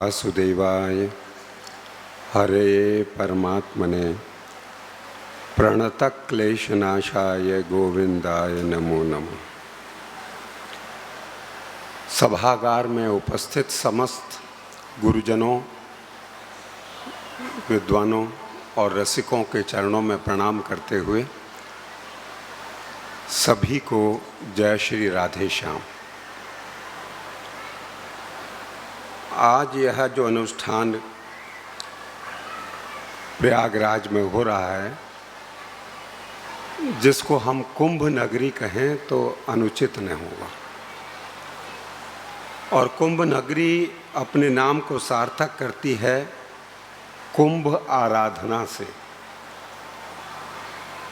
वासुदेवाय हरे परमात्मने प्रणतक्लेशनाशाय गोविंदाय नमो नमः। सभागार में उपस्थित समस्त गुरुजनों, विद्वानों और रसिकों के चरणों में प्रणाम करते हुए सभी को जय श्री राधे श्याम। आज यह जो अनुष्ठान प्रयागराज में हो रहा है, जिसको हम कुंभ नगरी कहें तो अनुचित नहीं होगा। और कुंभ नगरी अपने नाम को सार्थक करती है कुंभ आराधना से।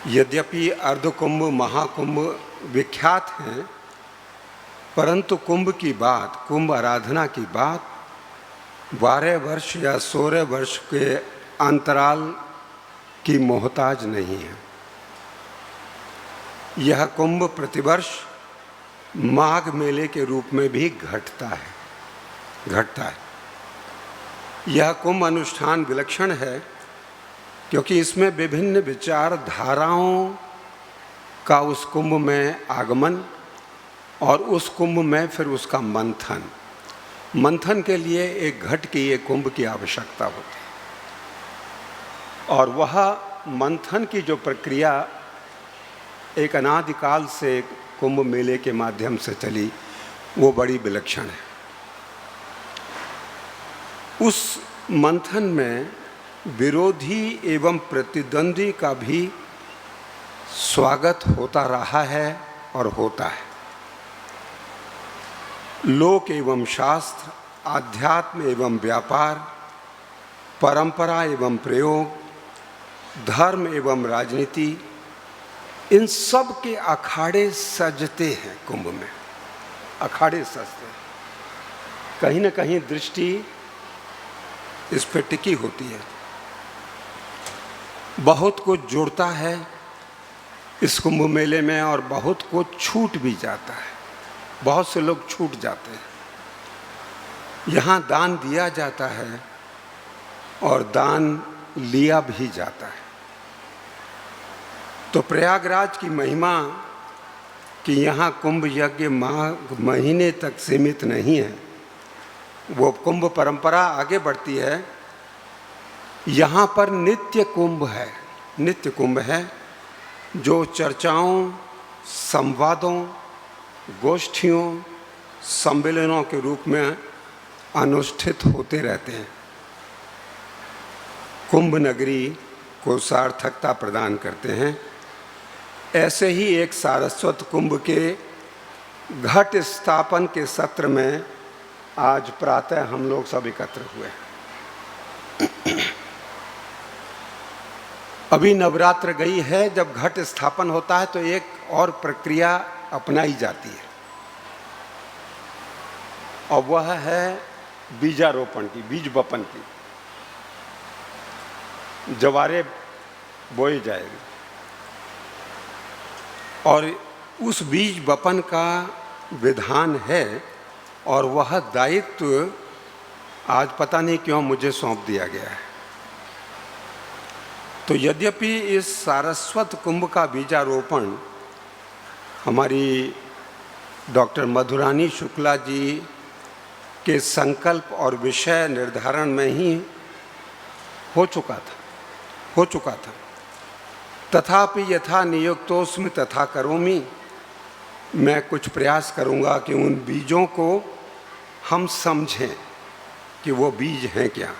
यद्यपि अर्धकुंभ, महाकुंभ विख्यात हैं, परंतु कुंभ की बात, कुंभ आराधना की बात 12 वर्ष या 16 वर्ष के अंतराल की मोहताज नहीं है। यह कुंभ प्रतिवर्ष माघ मेले के रूप में भी घटता है। यह कुंभ अनुष्ठान विलक्षण है क्योंकि इसमें विभिन्न विचारधाराओं का उस कुंभ में आगमन और उस कुंभ में फिर उसका मंथन के लिए एक घट की, एक कुंभ की आवश्यकता होती है। और वह मंथन की जो प्रक्रिया एक अनादिकाल से कुंभ मेले के माध्यम से चली, वो बड़ी विलक्षण है। उस मंथन में विरोधी एवं प्रतिद्वंदी का भी स्वागत होता रहा है और होता है। लोक एवं शास्त्र, आध्यात्म एवं व्यापार, परंपरा एवं प्रयोग, धर्म एवं राजनीति, इन सब के अखाड़े सजते हैं। कुंभ में अखाड़े सजते हैं। कहीं न कहीं दृष्टि इस पर टिकी होती है। बहुत कुछ जुड़ता है इस कुंभ मेले में और बहुत कुछ छूट भी जाता है। बहुत से लोग छूट जाते हैं। यहाँ दान दिया जाता है और दान लिया भी जाता है। तो प्रयागराज की महिमा कि यहाँ कुंभ यज्ञ माघ महीने तक सीमित नहीं है, वो कुंभ परंपरा आगे बढ़ती है। यहाँ पर नित्य कुंभ है जो चर्चाओं, संवादों, गोष्ठियों, सम्मेलनों के रूप में अनुष्ठित होते रहते हैं। कुंभ नगरी को सार्थकता प्रदान करते हैं। ऐसे ही एक सारस्वत कुंभ के घट स्थापन के सत्र में आज प्रातः हम लोग सब एकत्र हुए। अभी नवरात्र गई है। जब घट स्थापन होता है तो एक और प्रक्रिया अपनाई जाती है और वह है बीजारोपण की, बीज बपन की। जवारे बोए जाएंगे और उस बीज बपन का विधान है और वह दायित्व आज पता नहीं क्यों मुझे सौंप दिया गया है। तो यद्यपि इस सारस्वत कुंभ का बीजारोपण हमारी डॉक्टर मधुरानी शुक्ला जी के संकल्प और विषय निर्धारण में ही हो चुका था। तथापि यथा नियुक्तोस्मि तथा करोमि, मैं कुछ प्रयास करूंगा कि उन बीजों को हम समझें कि वो बीज हैं क्या।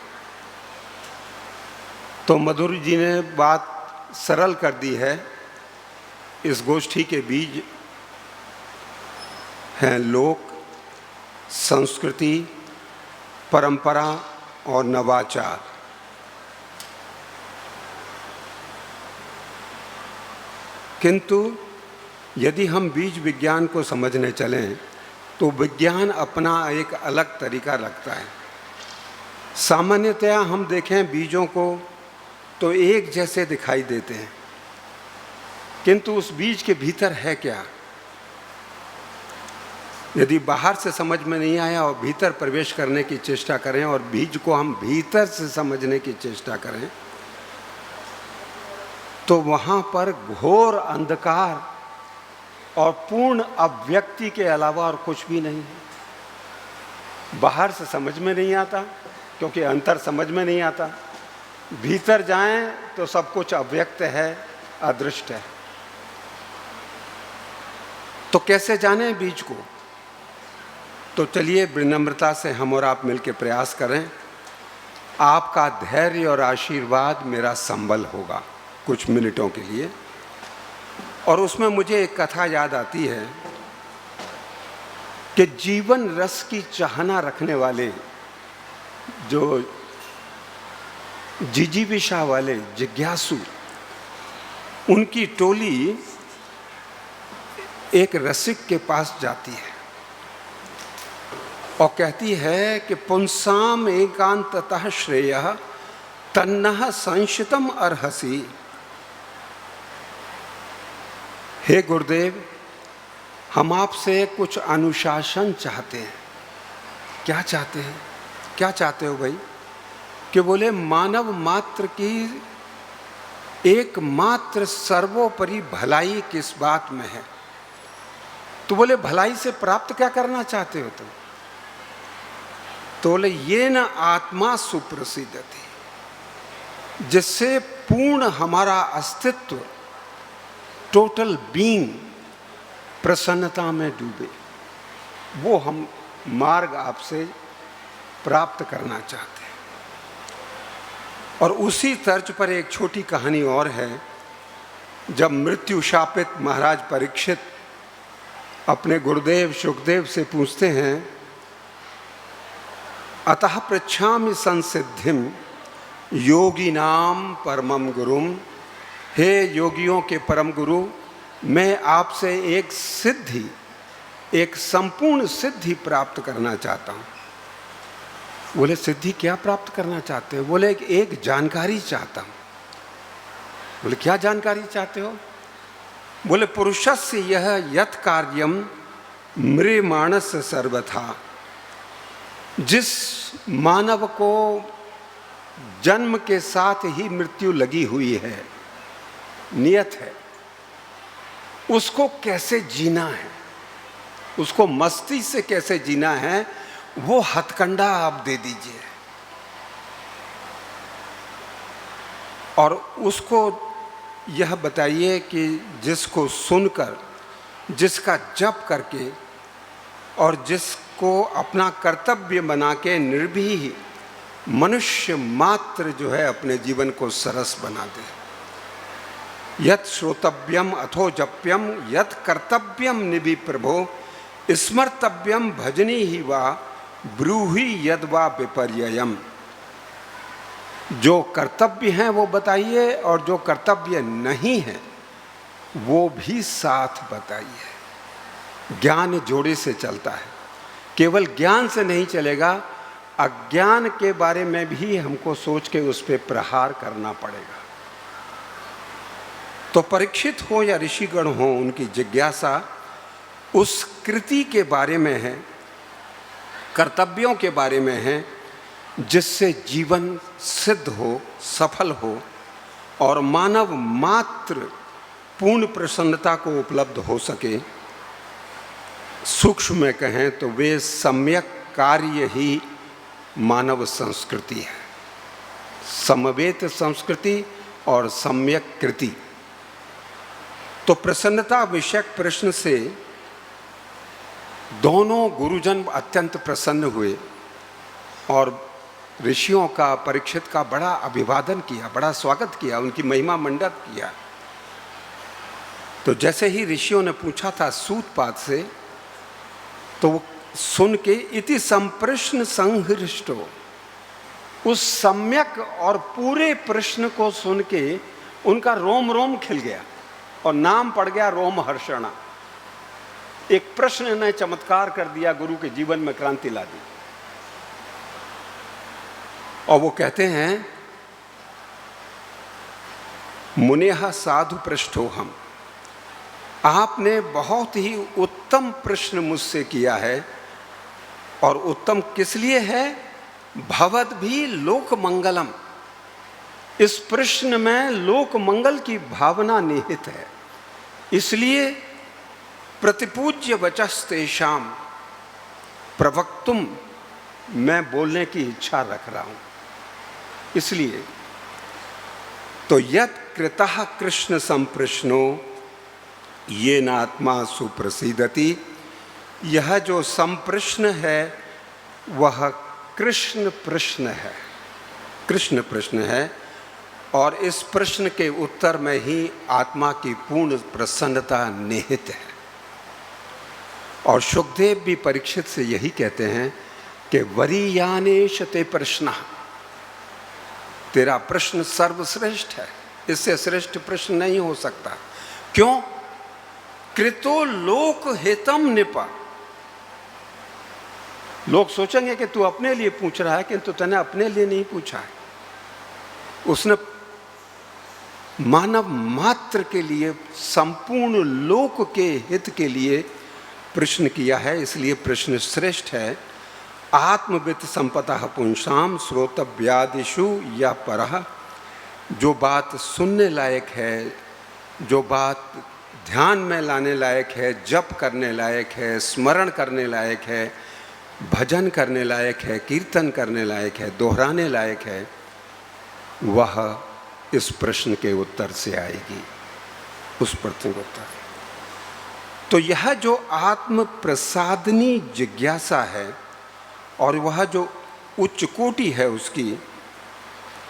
तो मधुर जी ने बात सरल कर दी है। इस गोष्ठी के बीज हैं लोक, संस्कृति, परंपरा और नवाचार। किंतु यदि हम बीज विज्ञान को समझने चलें तो विज्ञान अपना एक अलग तरीका रखता है। सामान्यतया हम देखें बीजों को तो एक जैसे दिखाई देते हैं, किंतु उस बीज के भीतर है क्या? यदि बाहर से समझ में नहीं आया और भीतर प्रवेश करने की चेष्टा करें और बीज को हम भीतर से समझने की चेष्टा करें तो वहाँ पर घोर अंधकार और पूर्ण अव्यक्ति के अलावा और कुछ भी नहीं है। बाहर से समझ में नहीं आता क्योंकि अंतर समझ में नहीं आता, भीतर जाएं तो सब कुछ अव्यक्त है, अदृष्ट है। तो कैसे जाने बीज को? तो चलिए विनम्रता से हम और आप मिलकर प्रयास करें। आपका धैर्य और आशीर्वाद मेरा संबल होगा कुछ मिनटों के लिए। और उसमें मुझे एक कथा याद आती है कि जीवन रस की चाहना रखने वाले, जो जिजीविषा वाले जिज्ञासु, उनकी टोली एक रसिक के पास जाती है और कहती है कि पुंसाम एकांततः श्रेयः तन्नः संशितम अर्हसि। हे गुरुदेव, हम आपसे कुछ अनुशासन चाहते हैं। क्या चाहते हैं? क्या चाहते हो भाई? कि बोले मानव मात्र की एकमात्र सर्वोपरि भलाई किस बात में है? तो बोले भलाई से प्राप्त क्या करना चाहते हो तुम? तो बोले ये न आत्मा सुप्रसिद्धति, जिससे पूर्ण हमारा अस्तित्व, टोटल बीइंग प्रसन्नता में डूबे, वो हम मार्ग आपसे प्राप्त करना चाहते हैं। और उसी तर्ज पर एक छोटी कहानी और है। जब मृत्यु शापित महाराज परीक्षित अपने गुरुदेव शुकदेव से पूछते हैं, अतः पृच्छामि संसिद्धिम योगिनाम परमम गुरुम, हे योगियों के परम गुरु, मैं आपसे एक सिद्धि, एक संपूर्ण सिद्धि प्राप्त करना चाहता हूँ। बोले सिद्धि क्या प्राप्त करना चाहते हो? बोले एक जानकारी चाहता हूँ। बोले क्या जानकारी चाहते हो? बोले पुरुषस्य यह यत् कार्यम म्रियमाणस सर्वथा, जिस मानव को जन्म के साथ ही मृत्यु लगी हुई है, नियत है, उसको कैसे जीना है, उसको मस्ती से कैसे जीना है, वो हथकंडा आप दे दीजिए। और उसको यह बताइए कि जिसको सुनकर, जिसका जप करके और जिसको अपना कर्तव्य बना के निर्भीह मनुष्य मात्र जो है अपने जीवन को सरस बना दे। यत् श्रोतव्यम अथो जप्यम यत् कर्तव्यम निभि प्रभो स्मर्तव्यम भजनी ही वा ब्रूहि यद्वा विपर्ययम। जो कर्तव्य हैं वो बताइए और जो कर्तव्य नहीं है वो भी साथ बताइए। ज्ञान जोड़े से चलता है, केवल ज्ञान से नहीं चलेगा, अज्ञान के बारे में भी हमको सोच के उस पर प्रहार करना पड़ेगा। तो परीक्षित हो या ऋषिगण हो, उनकी जिज्ञासा उस कृति के बारे में है, कर्तव्यों के बारे में है, जिससे जीवन सिद्ध हो, सफल हो और मानव मात्र पूर्ण प्रसन्नता को उपलब्ध हो सके। सूक्ष्म में कहें तो वे सम्यक कार्य ही मानव संस्कृति है, समवेत संस्कृति और सम्यक कृति। तो प्रसन्नता विषयक प्रश्न से दोनों गुरुजन अत्यंत प्रसन्न हुए और ऋषियों का, परीक्षित का बड़ा अभिवादन किया, बड़ा स्वागत किया, उनकी महिमा मंडित किया। तो जैसे ही ऋषियों ने पूछा था सूतपात से, तो वो सुन के इति संप्रश्न संहृष्टो, उस सम्यक और पूरे प्रश्न को सुन के उनका रोम रोम खिल गया और नाम पड़ गया रोमहर्षणा। एक प्रश्न ने चमत्कार कर दिया, गुरु के जीवन में क्रांति ला दी। और वो कहते हैं, मुनेह साधु पृष्ठोहम, आपने बहुत ही उत्तम प्रश्न मुझसे किया है। और उत्तम किस लिए है? भवद भी लोक मंगलम। इस प्रश्न में लोक मंगल की भावना निहित है, इसलिए प्रतिपूज्य वचस्तेषाम प्रवक्तुम, मैं बोलने की इच्छा रख रहा हूं। इसलिए तो यत् कृतः कृष्ण संप्रश्नो ये नात्मा सुप्रसिद्धति, यह जो संप्रश्न है वह कृष्ण प्रश्न है, कृष्ण प्रश्न है। और इस प्रश्न के उत्तर में ही आत्मा की पूर्ण प्रसन्नता निहित है। और सुखदेव भी परीक्षित से यही कहते हैं कि वरीयानेश ते प्रश्न, तेरा प्रश्न सर्वश्रेष्ठ है, इससे श्रेष्ठ प्रश्न नहीं हो सकता। क्यों? कृतो लोक हितम निपा। लोग सोचेंगे कि तू अपने लिए पूछ रहा है, किंतु तूने अपने लिए नहीं पूछा है। उसने मानव मात्र के लिए, संपूर्ण लोक के हित के लिए प्रश्न किया है, इसलिए प्रश्न श्रेष्ठ है। आत्मवित्त संपतः पुंसाम श्रोतव्यादिषु या परः, जो बात सुनने लायक है, जो बात ध्यान में लाने लायक है, जप करने लायक है, स्मरण करने लायक है, भजन करने लायक है, कीर्तन करने लायक है, दोहराने लायक है, वह इस प्रश्न के उत्तर से आएगी, उस प्रश्न के उत्तर। तो यह जो आत्म प्रसादनी जिज्ञासा है और वह जो उच्च कोटि है उसकी,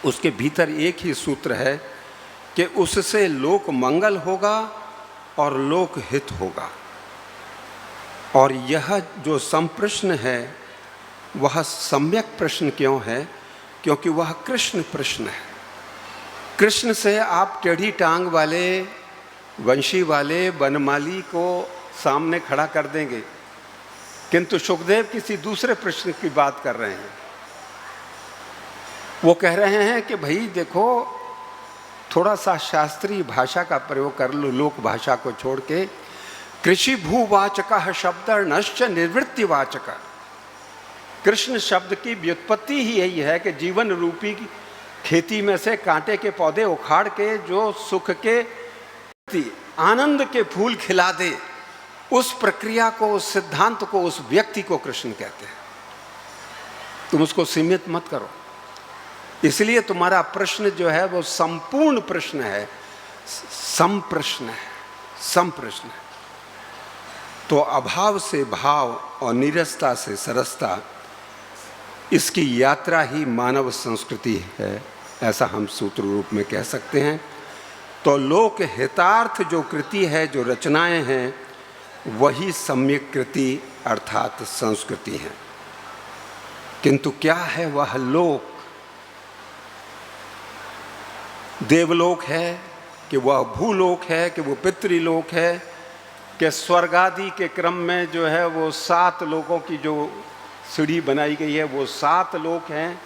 उसके भीतर एक ही सूत्र है कि उससे लोक मंगल होगा और लोक हित होगा। और यह जो संप्रश्न है वह सम्यक प्रश्न क्यों है? क्योंकि वह कृष्ण प्रश्न है। कृष्ण से आप टेढ़ी टांग वाले, वंशी वाले, बनमाली को सामने खड़ा कर देंगे, किंतु सुखदेव किसी दूसरे प्रश्न की बात कर रहे हैं। वो कह रहे हैं कि भाई देखो, थोड़ा सा शास्त्रीय भाषा का प्रयोग कर लो, लोक भाषा को छोड़ के। कृषि भूवाचक शब्द नश्च निवृत्तिवाचक। कृष्ण शब्द की व्युत्पत्ति ही यही है कि जीवन रूपी खेती में से कांटे के पौधे उखाड़ के जो सुख के, आनंद के फूल खिला दे, उस प्रक्रिया को, उस सिद्धांत को, उस व्यक्ति को कृष्ण कहते हैं। तुम उसको सीमित मत करो। इसलिए तुम्हारा प्रश्न जो है वो संपूर्ण प्रश्न है, संप्रश्न है, संप्रश्न है। तो अभाव से भाव और नीरसता से सरसता, इसकी यात्रा ही मानव संस्कृति है, ऐसा हम सूत्र रूप में कह सकते हैं। तो लोक हितार्थ जो कृति है, जो रचनाएं हैं, वही सम्यक कृति अर्थात संस्कृति है। किंतु क्या है वह लोक? देवलोक है कि वह भूलोक है कि वो पितृलोक है कि स्वर्ग आदि के क्रम में जो है वो 7 लोकों की जो सीढ़ी बनाई गई है वो 7 लोक हैं।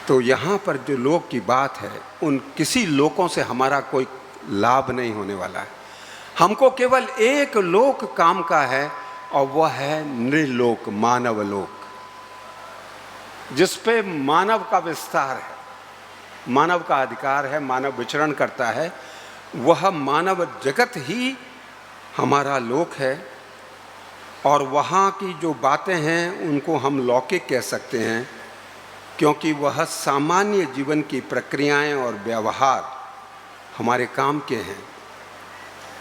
तो यहाँ पर जो लोक की बात है, उन किसी लोकों से हमारा कोई लाभ नहीं होने वाला है। हमको केवल एक लोक काम का है और वह है नृलोक, मानव लोक, जिस पे मानव का विस्तार है, मानव का अधिकार है, मानव विचरण करता है। वह मानव जगत ही हमारा लोक है। और वहाँ की जो बातें हैं उनको हम लौकिक कह सकते हैं, क्योंकि वह सामान्य जीवन की प्रक्रियाएं और व्यवहार हमारे काम के हैं।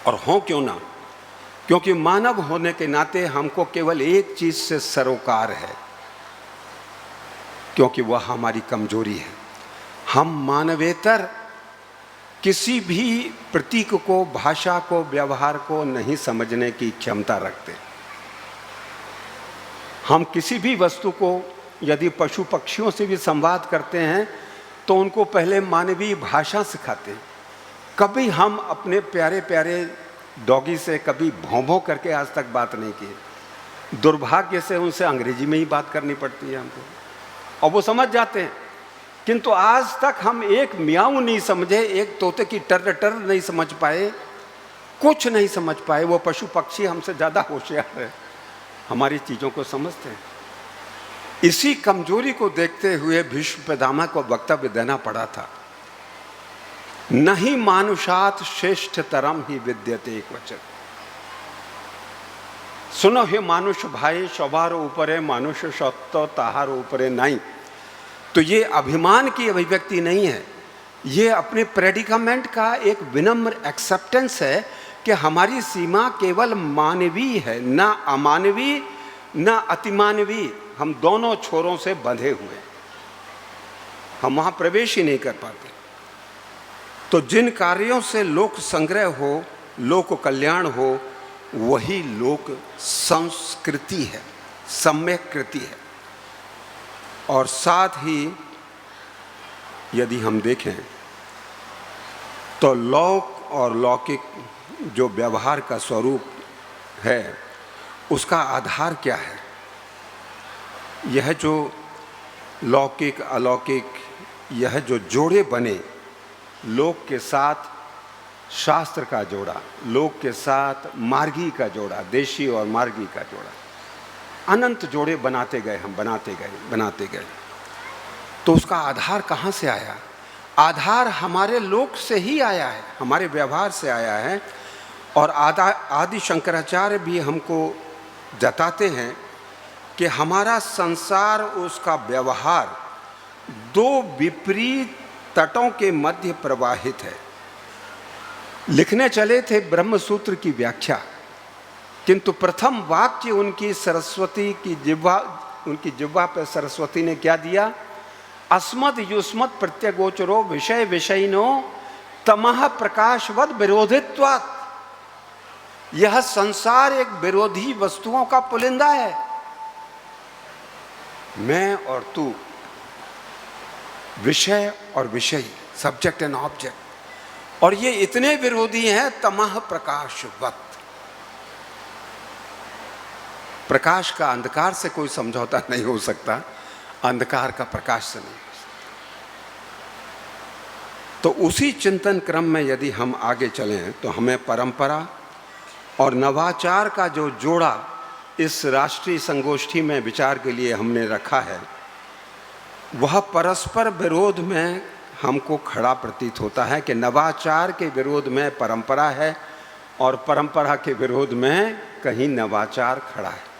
और हों क्यों ना, क्योंकि मानव होने के नाते हमको केवल एक चीज़ से सरोकार है, क्योंकि वह हमारी कमजोरी है। हम मानवेतर किसी भी प्रतीक को, भाषा को, व्यवहार को नहीं समझने की क्षमता रखते। हम किसी भी वस्तु को, यदि पशु पक्षियों से भी संवाद करते हैं तो उनको पहले मानवीय भाषा सिखाते हैं। कभी हम अपने प्यारे प्यारे डॉगी से कभी भौं भौं करके आज तक बात नहीं की। दुर्भाग्य से उनसे अंग्रेजी में ही बात करनी पड़ती है हमको, और वो समझ जाते हैं। किंतु आज तक हम एक म्याऊं नहीं समझे, एक तोते की टर टर नहीं समझ पाए, कुछ नहीं समझ पाए। वो पशु पक्षी हमसे ज़्यादा होशियार है, हमारी चीज़ों को समझते हैं। इसी कमजोरी को देखते हुए भीष्म पितामह को वक्तव्य देना पड़ा था, नहीं मानुषात श्रेष्ठतरम ही विद्यते एक वचन। सुनो हे मानुष भाई, सवार ऊपरे मानुष सत्व ताहार ऊपरे नहीं। तो ये अभिमान की अभिव्यक्ति नहीं है, ये अपने प्रेडिकामेंट का एक विनम्र एक्सेप्टेंस है कि हमारी सीमा केवल मानवीय है, ना अमानवीय ना अतिमानवीय। हम दोनों छोरों से बंधे हुए, हम वहां प्रवेश ही नहीं कर पाते। तो जिन कार्यों से लोक संग्रह हो, लोक कल्याण हो, वही लोक संस्कृति है, सम्यक कृति है। और साथ ही यदि हम देखें तो लौक और लौकिक जो व्यवहार का स्वरूप है, उसका आधार क्या है? यह जो लौकिक अलौकिक, यह जो जोड़े बने, लोक के साथ शास्त्र का जोड़ा, लोक के साथ मार्गी का जोड़ा, देशी और मार्गी का जोड़ा, अनंत जोड़े बनाते गए हम, बनाते गए। तो उसका आधार कहाँ से आया? आधार हमारे लोक से ही आया है, हमारे व्यवहार से आया है। और आदि शंकराचार्य भी हमको जताते हैं कि हमारा संसार, उसका व्यवहार दो विपरीत तटों के मध्य प्रवाहित है। लिखने चले थे ब्रह्मसूत्र की व्याख्या, किंतु प्रथम वाक्य उनकी सरस्वती की जिह्वा, उनकी जिह्वा पर सरस्वती ने क्या दिया? अस्मद युष्मत प्रत्यगोचरो विषय विषयिनो तमः प्रकाशवद विरोधित्वात्। यह संसार एक विरोधी वस्तुओं का पुलिंदा है, मैं और तू, विषय और विषयी, सब्जेक्ट एंड ऑब्जेक्ट, और ये इतने विरोधी हैं तमः प्रकाशवत। प्रकाश का अंधकार से कोई समझौता नहीं हो सकता, अंधकार का प्रकाश से नहीं हो सकता। तो उसी चिंतन क्रम में यदि हम आगे चलें तो हमें परंपरा और नवाचार का जो जोड़ा इस राष्ट्रीय संगोष्ठी में विचार के लिए हमने रखा है, वह परस्पर विरोध में हमको खड़ा प्रतीत होता है कि नवाचार के विरोध में परंपरा है और परंपरा के विरोध में कहीं नवाचार खड़ा है।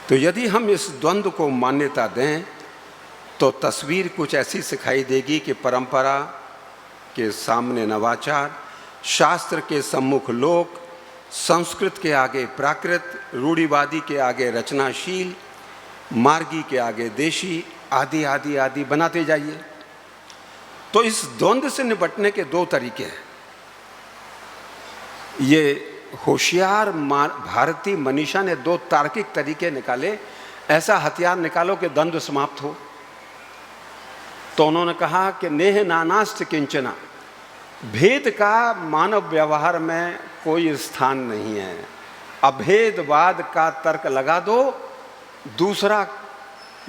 तो यदि हम इस द्वंद्व को मान्यता दें तो तस्वीर कुछ ऐसी सिखाई देगी कि परंपरा के सामने नवाचार, शास्त्र के सम्मुख लोक, संस्कृत के आगे प्राकृत, रूढ़िवादी के आगे रचनाशील, मार्गी के आगे देशी, आदि आदि आदि बनाते जाइए। तो इस द्वंद्व से निपटने के दो तरीके हैं। ये होशियार भारतीय मनीषा ने दो तार्किक तरीके निकाले, ऐसा हथियार निकालो कि द्वंद्व समाप्त हो। तो उन्होंने कहा कि नेह नानास्त किंचना, भेद का मानव व्यवहार में कोई स्थान नहीं है। अभेदवाद का तर्क लगा दो, दूसरा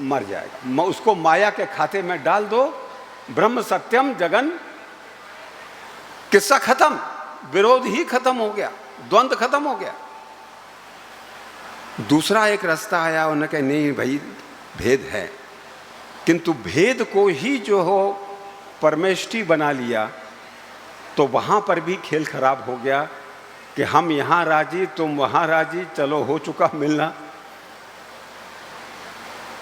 मर जाएगा, उसको माया के खाते में डाल दो, ब्रह्म सत्यम जगन, किस्सा खत्म, विरोध ही खत्म हो गया, द्वंद्व खत्म हो गया। दूसरा एक रास्ता आया, उन्होंने कहा नहीं भाई भेद है, किंतु भेद को ही जो हो परमेष्टि बना लिया, तो वहां पर भी खेल खराब हो गया कि हम यहां राजी तुम वहां राजी, चलो हो चुका मिलना,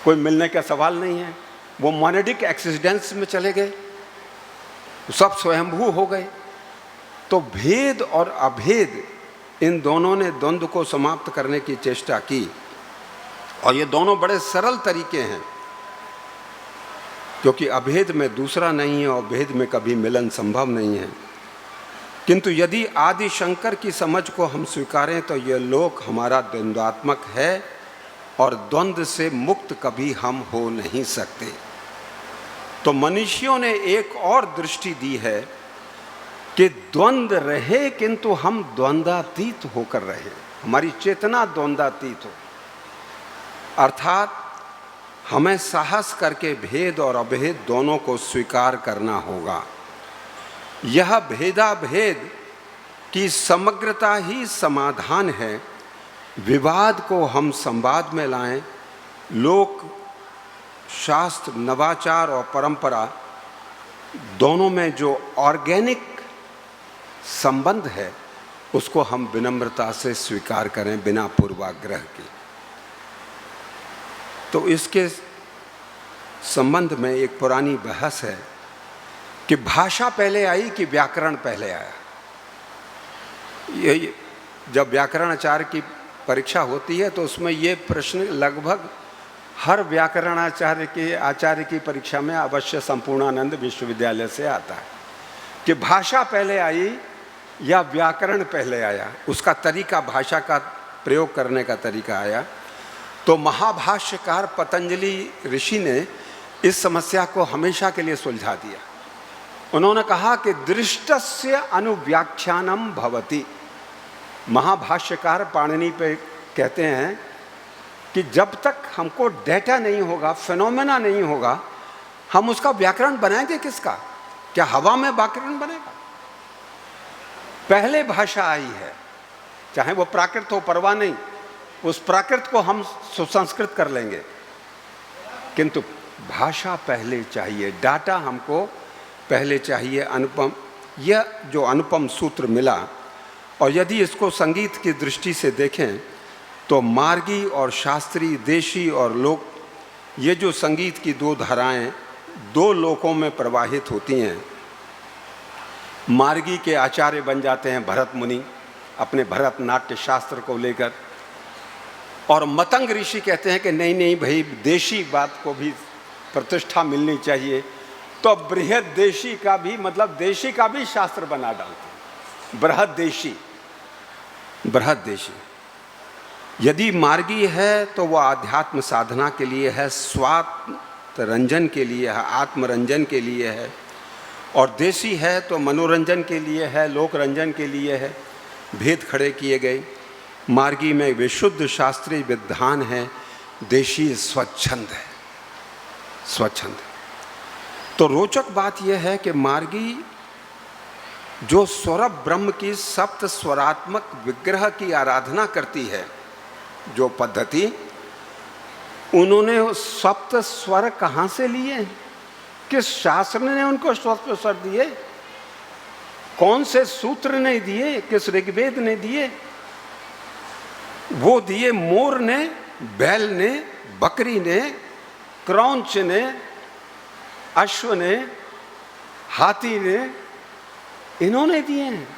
कोई मिलने का सवाल नहीं है। वो मोनेडिक एक्सिस्टेंस में चले गए, सब स्वयंभू हो गए। तो भेद और अभेद, इन दोनों ने द्वंद्व को समाप्त करने की चेष्टा की, और ये दोनों बड़े सरल तरीके हैं, क्योंकि अभेद में दूसरा नहीं है और भेद में कभी मिलन संभव नहीं है। किंतु यदि आदि शंकर की समझ को हम स्वीकारें तो यह लोक हमारा द्वंद्वात्मक है और द्वंद्व से मुक्त कभी हम हो नहीं सकते। तो मनीषियों ने एक और दृष्टि दी है कि द्वंद्व रहे किंतु हम द्वंद्वातीत होकर रहे, हमारी चेतना द्वंद्वातीत हो, अर्थात हमें साहस करके भेद और अभेद दोनों को स्वीकार करना होगा। यह भेदा भेद की समग्रता ही समाधान है। विवाद को हम संवाद में लाएं। लोक शास्त्र, नवाचार और परंपरा दोनों में जो ऑर्गेनिक संबंध है उसको हम विनम्रता से स्वीकार करें बिना पूर्वाग्रह के। तो इसके संबंध में एक पुरानी बहस है कि भाषा पहले आई कि व्याकरण पहले आया। ये जब व्याकरणाचार्य की परीक्षा होती है तो उसमें ये प्रश्न लगभग हर आचार्य की परीक्षा में अवश्य संपूर्णानंद विश्वविद्यालय से आता है कि भाषा पहले आई या व्याकरण पहले आया, उसका तरीका, भाषा का प्रयोग करने का तरीका आया। तो महाभाष्यकार पतंजलि ऋषि ने इस समस्या को हमेशा के लिए सुलझा दिया। उन्होंने कहा कि दृष्टस्य अनुव्याख्यानम भवति। महाभाष्यकार पाणिनि पे कहते हैं कि जब तक हमको डेटा नहीं होगा, फिनोमेना नहीं होगा, हम उसका व्याकरण बनाएंगे किसका? क्या हवा में व्याकरण बनेगा? पहले भाषा आई है, चाहे वो प्राकृत हो, परवाह नहीं, उस प्राकृत को हम सुसंस्कृत कर लेंगे, किंतु भाषा पहले चाहिए, डाटा हमको पहले चाहिए। अनुपम, यह जो अनुपम सूत्र मिला, और यदि इसको संगीत की दृष्टि से देखें तो मार्गी और शास्त्रीय, देशी और लोक, ये जो संगीत की दो धाराएं दो लोकों में प्रवाहित होती हैं। मार्गी के आचार्य बन जाते हैं भरत मुनि अपने भरतनाट्य शास्त्र को लेकर, और मतंग ऋषि कहते हैं कि नहीं नहीं भाई, देशी बात को भी प्रतिष्ठा मिलनी चाहिए, तो बृहद देशी का भी, मतलब देशी का भी शास्त्र बना डालते हैं, बृहद देशी। बृहद देशी यदि मार्गी है तो वह आध्यात्म साधना के लिए है, स्वात्म रंजन के लिए है, आत्मरंजन के लिए है, और देशी है तो मनोरंजन के लिए है, लोक रंजन के लिए है। भेद खड़े किए गए। मार्गी में विशुद्ध शास्त्रीय विधान है, देशी स्वच्छंद है, स्वच्छंद। तो रोचक बात यह है कि मार्गी जो स्वर ब्रह्म की सप्त स्वरात्मक विग्रह की आराधना करती है, जो पद्धति, उन्होंने सप्त स्वर कहाँ से लिए? किस शास्त्र ने उनको सप्त स्वर दिए? कौन से सूत्र ने दिए? किस ऋग्वेद ने दिए? वो दिए मोर ने, बैल ने, बकरी ने, क्रौंच ने, अश्व ने, हाथी ने, इन्होंने दिए हैं।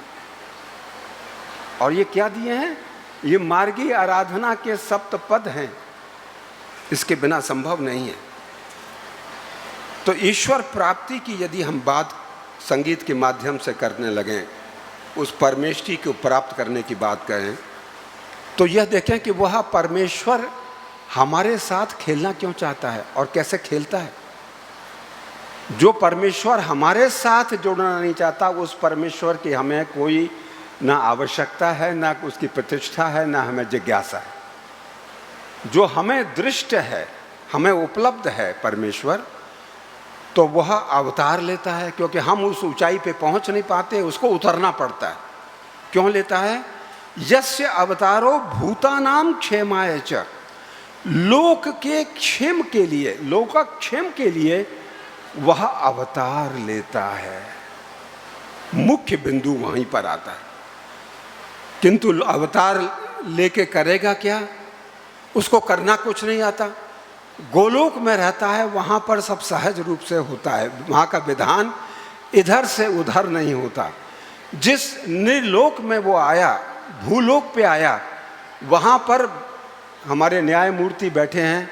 और ये क्या दिए हैं? ये मार्गी आराधना के सप्त पद हैं, इसके बिना संभव नहीं है। तो ईश्वर प्राप्ति की यदि हम बात संगीत के माध्यम से करने लगें, उस परमेष्टि को प्राप्त करने की बात करें, तो यह देखें कि वह परमेश्वर हमारे साथ खेलना क्यों चाहता है और कैसे खेलता है। जो परमेश्वर हमारे साथ जुड़ना नहीं चाहता, उस परमेश्वर की हमें कोई ना आवश्यकता है, ना उसकी प्रतिष्ठा है, ना हमें जिज्ञासा है। जो हमें दृष्ट है, हमें उपलब्ध है परमेश्वर, तो वह अवतार लेता है, क्योंकि हम उस ऊंचाई पे पहुंच नहीं पाते, उसको उतरना पड़ता है। क्यों लेता है? यस्य अवतारो भूतानाम क्षेमाय च, लोक के क्षेम के लिए, लोकक्षेम के लिए वह अवतार लेता है। मुख्य बिंदु वहीं पर आता है। किंतु अवतार लेके करेगा क्या? उसको करना कुछ नहीं आता। गोलोक में रहता है, वहाँ पर सब सहज रूप से होता है, वहाँ का विधान इधर से उधर नहीं होता। जिस निर्लोक में वो आया, भूलोक पे आया, वहाँ पर हमारे न्यायमूर्ति बैठे हैं,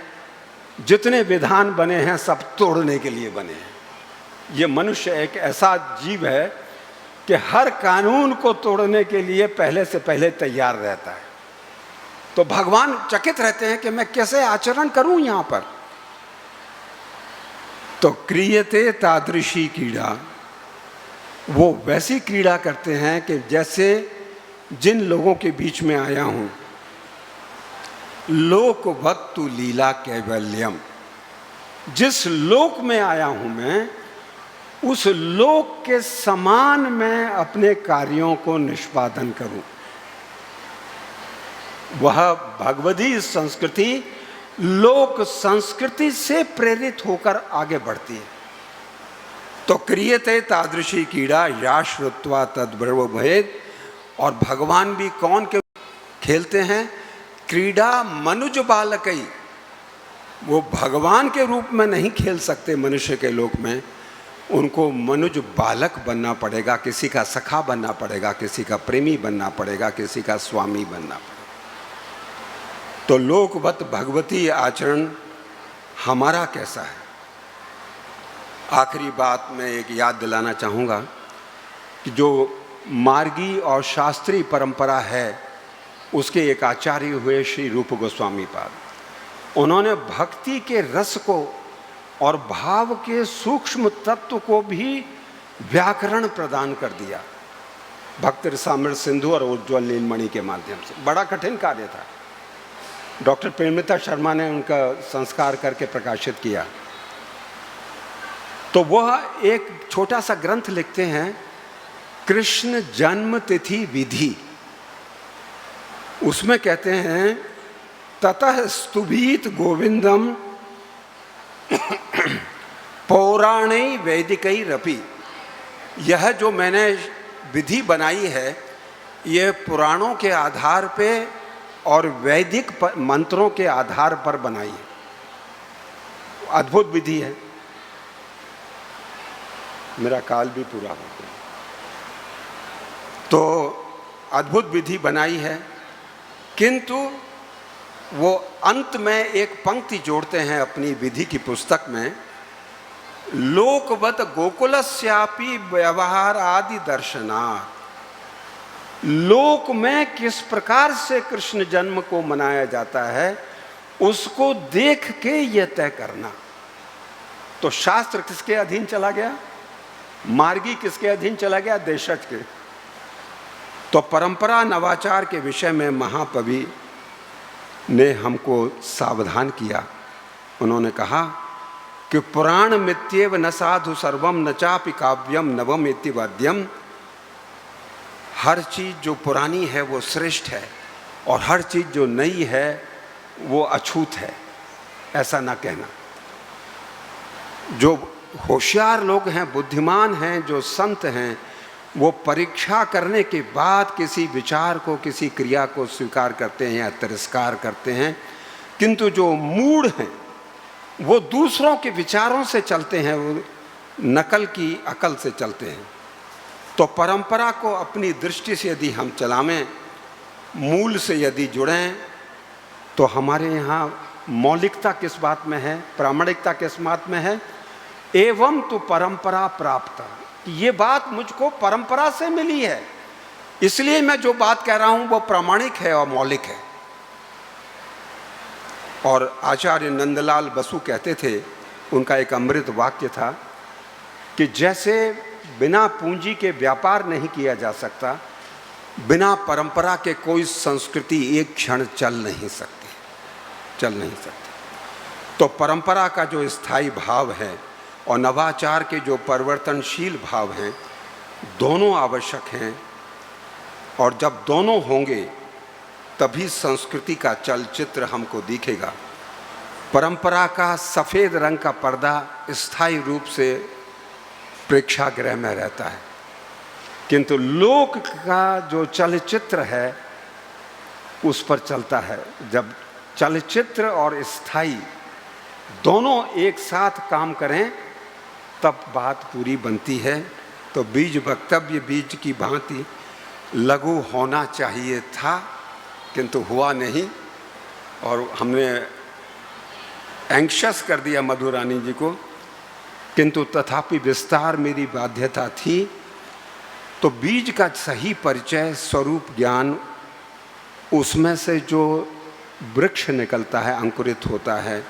जितने विधान बने हैं सब तोड़ने के लिए बने हैं। ये मनुष्य एक ऐसा जीव है कि हर कानून को तोड़ने के लिए पहले से पहले तैयार रहता है। तो भगवान चकित रहते हैं कि मैं कैसे आचरण करूं यहां पर। तो क्रियते तादृशी क्रीड़ा, वो वैसी क्रीड़ा करते हैं कि जैसे जिन लोगों के बीच में आया हूं, लोकवत्तु लीला कैवल्यम, जिस लोक में आया हूं मैं, उस लोक के समान मैं अपने कार्यों को निष्पादन करूं। वह भगवदी संस्कृति लोक संस्कृति से प्रेरित होकर आगे बढ़ती है। तो क्रियते तादृशी कीड़ा या श्रुत्वा तद्ब्रव भेद। और भगवान भी कौन के खेलते हैं? क्रीड़ा मनुज बालकई। वो भगवान के रूप में नहीं खेल सकते मनुष्य के लोक में, उनको मनुज बालक बनना पड़ेगा, किसी का सखा बनना पड़ेगा, किसी का प्रेमी बनना पड़ेगा, किसी का स्वामी बनना पड़ेगा। तो लोकवत भगवती आचरण हमारा कैसा है? आखिरी बात मैं एक याद दिलाना चाहूँगा कि जो मार्गी और शास्त्रीय परंपरा है उसके एक आचार्य हुए श्री रूप गोस्वामी पाद। उन्होंने भक्ति के रस को और भाव के सूक्ष्म तत्व को भी व्याकरण प्रदान कर दिया भक्त रसामृत सिंधु और उज्ज्वल नीलमणि के माध्यम से। बड़ा कठिन कार्य था। डॉक्टर प्रेमलता शर्मा ने उनका संस्कार करके प्रकाशित किया। तो वह एक छोटा सा ग्रंथ लिखते हैं, कृष्ण जन्म तिथि विधि। उसमें कहते हैं ततः स्तुभीत गोविंदम पौराणी वैदिकई रपि। यह जो मैंने विधि बनाई है यह पुराणों के आधार पे और वैदिक मंत्रों के आधार पर बनाई है। अद्भुत विधि है। मेरा काल भी पूरा हो गया। तो अद्भुत विधि बनाई है, किंतु वो अंत में एक पंक्ति जोड़ते हैं अपनी विधि की पुस्तक में, लोकवत गोकुलस्यापि व्यवहार आदि दर्शनात्। लोक में किस प्रकार से कृष्ण जन्म को मनाया जाता है उसको देख के यह तय करना। तो शास्त्र किसके अधीन चला गया? मार्गी किसके अधीन चला गया? देशज के। तो परंपरा नवाचार के विषय में महाकवि ने हमको सावधान किया। उन्होंने कहा कि पुराण मित्येव न साधु सर्वम न चापि काव्यम नवम इति वाद्यम। हर चीज जो पुरानी है वो श्रेष्ठ है और हर चीज जो नई है वो अछूत है, ऐसा ना कहना। जो होशियार लोग हैं, बुद्धिमान हैं, जो संत हैं, वो परीक्षा करने के बाद किसी विचार को, किसी क्रिया को स्वीकार करते हैं या तिरस्कार करते हैं। किंतु जो मूढ़ हैं वो दूसरों के विचारों से चलते हैं, वो नकल की अकल से चलते हैं। तो परंपरा को अपनी दृष्टि से यदि हम चलावें, मूल से यदि जुड़ें, तो हमारे यहाँ मौलिकता किस बात में है, प्रामाणिकता किस बात में है? एवं तो परंपरा प्राप्त। ये बात मुझको परंपरा से मिली है, इसलिए मैं जो बात कह रहा हूं वो प्रामाणिक है और मौलिक है। और आचार्य नंदलाल बसु कहते थे, उनका एक अमृत वाक्य था कि जैसे बिना पूंजी के व्यापार नहीं किया जा सकता, बिना परंपरा के कोई संस्कृति एक क्षण चल नहीं सकती। तो परंपरा का जो स्थायी भाव है और नवाचार के जो परिवर्तनशील भाव हैं, दोनों आवश्यक हैं। और जब दोनों होंगे तभी संस्कृति का चलचित्र हमको दिखेगा। परंपरा का सफ़ेद रंग का पर्दा स्थायी रूप से प्रेक्षागृह में रहता है, किंतु लोक का जो चलचित्र है उस पर चलता है। जब चलचित्र और स्थायी दोनों एक साथ काम करें तब बात पूरी बनती है। तो बीज वक्तव्य बीज की भांति लघु होना चाहिए था, किंतु हुआ नहीं और हमने एंक्शस कर दिया मधुरानी जी को। किंतु तथापि विस्तार मेरी बाध्यता थी। तो बीज का सही परिचय, स्वरूप ज्ञान, उसमें से जो वृक्ष निकलता है, अंकुरित होता है,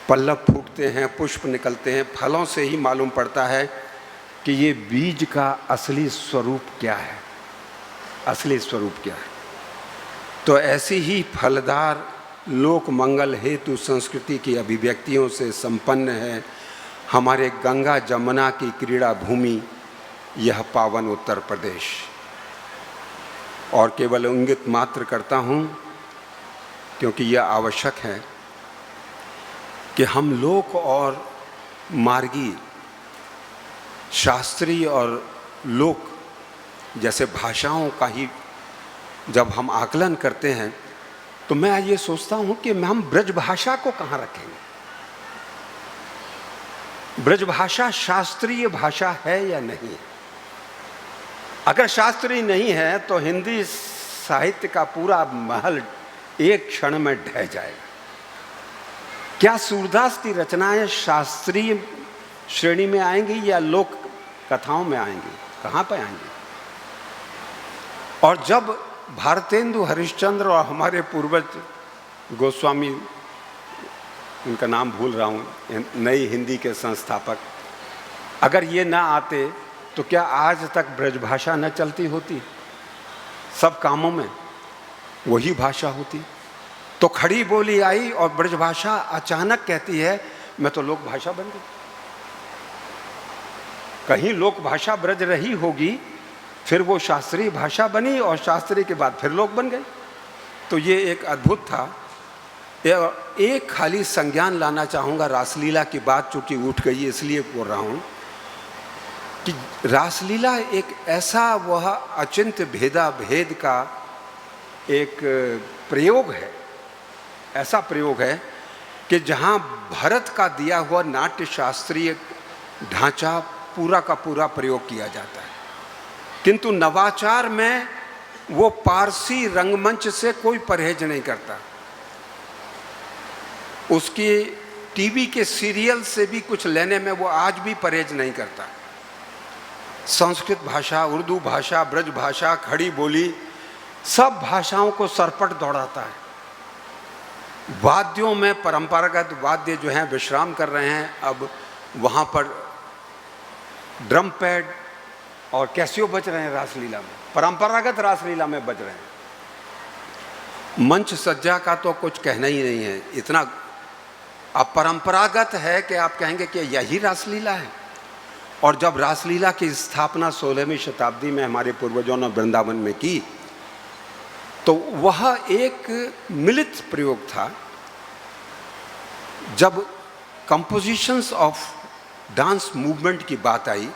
पल्लव फूटते हैं, पुष्प निकलते हैं, फलों से ही मालूम पड़ता है कि ये बीज का असली स्वरूप क्या है, असली स्वरूप क्या है। तो ऐसी ही फलदार लोक मंगल हेतु संस्कृति की अभिव्यक्तियों से संपन्न है हमारे गंगा जमुना की क्रीड़ा भूमि यह पावन उत्तर प्रदेश। और केवल इंगित मात्र करता हूँ क्योंकि यह आवश्यक है कि हम लोक और मार्गी, शास्त्रीय और लोक जैसे भाषाओं का ही जब हम आकलन करते हैं तो मैं ये सोचता हूँ कि हम ब्रजभाषा को कहाँ रखेंगे। ब्रजभाषा शास्त्रीय भाषा है या नहीं? अगर शास्त्रीय नहीं है तो हिंदी साहित्य का पूरा महल एक क्षण में ढह जाएगा। क्या सूरदास की रचनाएं शास्त्रीय श्रेणी में आएंगी या लोक कथाओं में आएंगी? कहाँ पर आएंगी? और जब भारतेंदु हरिश्चंद्र और हमारे पूर्वज गोस्वामी, उनका नाम भूल रहा हूँ, नई हिंदी के संस्थापक, अगर ये ना आते तो क्या आज तक ब्रजभाषा न चलती होती? सब कामों में वही भाषा होती। तो खड़ी बोली आई और ब्रजभाषा अचानक कहती है मैं तो लोक भाषा बन गई। कहीं लोक भाषा ब्रज रही होगी, फिर वो शास्त्रीय भाषा बनी और शास्त्रीय के बाद फिर लोक बन गई। तो ये एक अद्भुत था। एक खाली संज्ञान लाना चाहूँगा रासलीला की बात, चूँकि उठ गई इसलिए बोल रहा हूँ कि रासलीला एक ऐसा वह अचिंत्य भेदा भेद का एक प्रयोग है, ऐसा प्रयोग है कि जहाँ भरत का दिया हुआ नाट्य शास्त्रीय ढांचा पूरा का पूरा प्रयोग किया जाता है, किंतु नवाचार में वो पारसी रंगमंच से कोई परहेज नहीं करता। उसकी टीवी के सीरियल से भी कुछ लेने में वो आज भी परहेज नहीं करता। संस्कृत भाषा, उर्दू भाषा, ब्रज भाषा, खड़ी बोली, सब भाषाओं को सरपट दौड़ाता है। वाद्यों में परंपरागत वाद्य जो हैं विश्राम कर रहे हैं। अब वहाँ पर ड्रम पैड और कैसियो बज रहे हैं रासलीला में, परंपरागत रासलीला में बज रहे हैं। मंच सज्जा का तो कुछ कहना ही नहीं है, इतना अपरंपरागत है कि आप कहेंगे कि यही रासलीला है। और जब रासलीला की स्थापना 16वीं शताब्दी में हमारे पूर्वजों ने वृंदावन में की तो वह एक मिलित प्रयोग था। जब कंपोजिशंस ऑफ डांस मूवमेंट की बात आई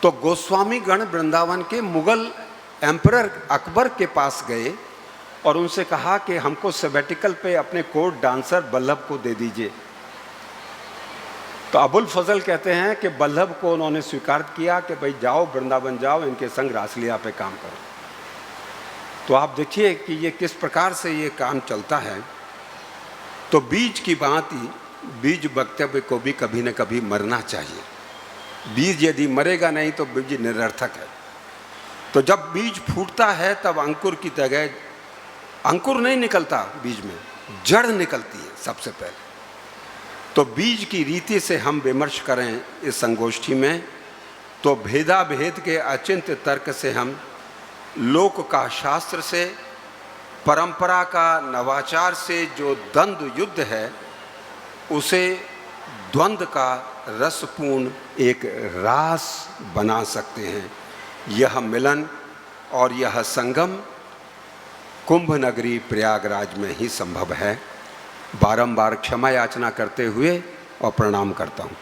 तो गोस्वामी गण वृंदावन के मुगल एम्परर अकबर के पास गए और उनसे कहा कि हमको सेबेटिकल पे अपने कोर्ट डांसर बल्लभ को दे दीजिए। तो अबुल फजल कहते हैं कि बल्लभ को उन्होंने स्वीकार किया कि भाई जाओ वृंदावन जाओ, इनके संग रासलीला पे काम करो। तो आप देखिए कि ये किस प्रकार से ये काम चलता है। तो बीज की भांति बीज वक्तव्य को भी कभी न कभी मरना चाहिए। बीज यदि मरेगा नहीं तो बीज निरर्थक है। तो जब बीज फूटता है तब अंकुर की तरह, अंकुर नहीं निकलता बीज में, जड़ निकलती है सबसे पहले। तो बीज की रीति से हम विमर्श करें इस संगोष्ठी में तो भेदा भेद के अचिंत्य तर्क से हम लोक का शास्त्र से, परंपरा का नवाचार से जो द्वंद्व युद्ध है उसे द्वंद्व का रसपूर्ण एक रास बना सकते हैं। यह मिलन और यह संगम कुंभ नगरी प्रयागराज में ही संभव है। बारंबार क्षमा याचना करते हुए और प्रणाम करता हूँ।